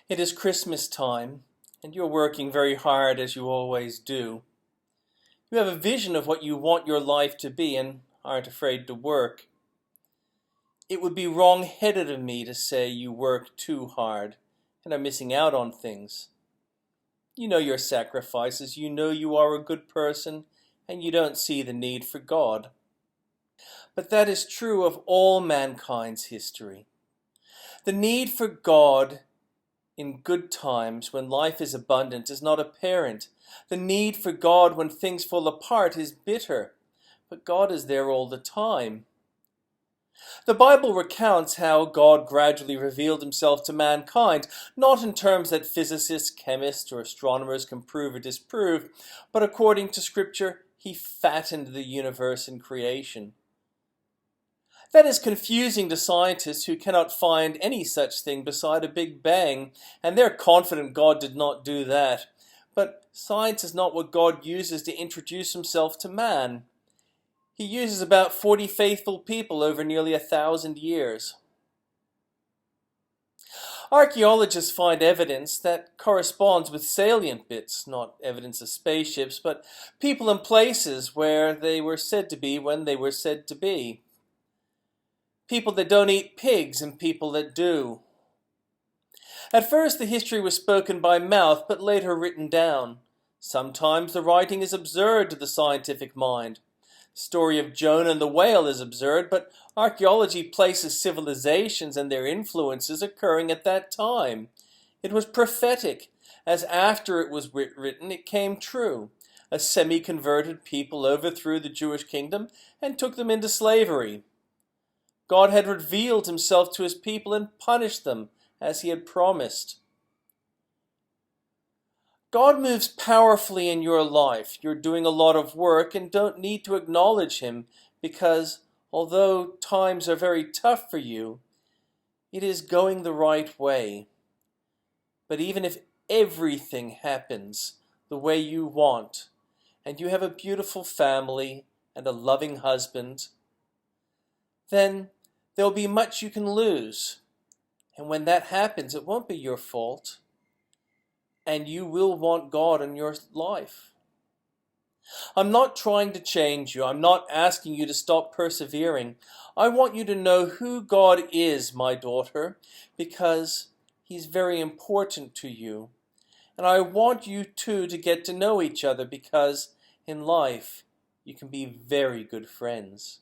It is Christmas time, and you're working very hard as you always do. You have a vision of what you want your life to be and aren't afraid to work. It would be wrong-headed of me to say you work too hard and are missing out on things. You know your sacrifices, you know you are a good person, and you don't see the need for God. But that is true of all mankind's history. The need for God in good times, when life is abundant, is not apparent. The need for God when things fall apart is bitter, but God is there all the time. The Bible recounts how God gradually revealed himself to mankind, not in terms that physicists, chemists, or astronomers can prove or disprove, but according to Scripture, he fattened the universe in creation. That is confusing to scientists who cannot find any such thing beside a Big Bang, and they're confident God did not do that. But science is not what God uses to introduce himself to man. He uses about 40 faithful people over nearly 1,000 years. Archaeologists find evidence that corresponds with salient bits, not evidence of spaceships, but people and places where they were said to be when they were said to be. People that don't eat pigs and people that do. At first the history was spoken by mouth, but later written down. Sometimes the writing is absurd to the scientific mind. The story of Jonah and the whale is absurd, but archaeology places civilizations and their influences occurring at that time. It was prophetic, as after it was written it came true. A semi-converted people overthrew the Jewish kingdom and took them into slavery. God had revealed himself to his people and punished them as he had promised. God moves powerfully in your life. You're doing a lot of work and don't need to acknowledge him because although times are very tough for you, it is going the right way. But even if everything happens the way you want, and you have a beautiful family and a loving husband, then there'll be much you can lose. And when that happens, it won't be your fault. And you will want God in your life. I'm not trying to change you. I'm not asking you to stop persevering. I want you to know who God is, my daughter, because he's very important to you. And I want you two to get to know each other because in life you can be very good friends.